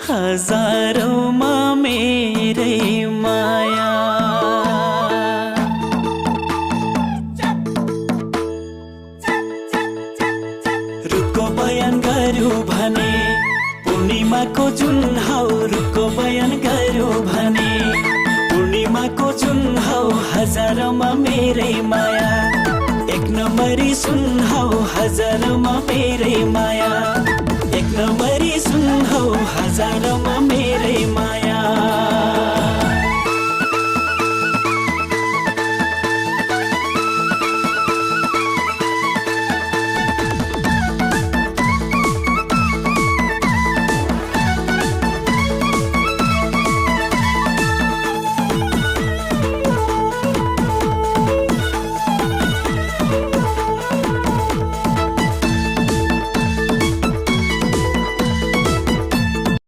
हजारौंमा मेरै माया। रुखको बयान गर्यो भने पूर्णिमाको जुन हौ, रुखको बयान गर्यो भने पूर्णिमाको जुन हौ, हजारौंमा मेरै माया। एक नम्बरी सुन हौ, हजारौंमा मेरै माया। एक नम्बरी सुन हौ, हजारौंमा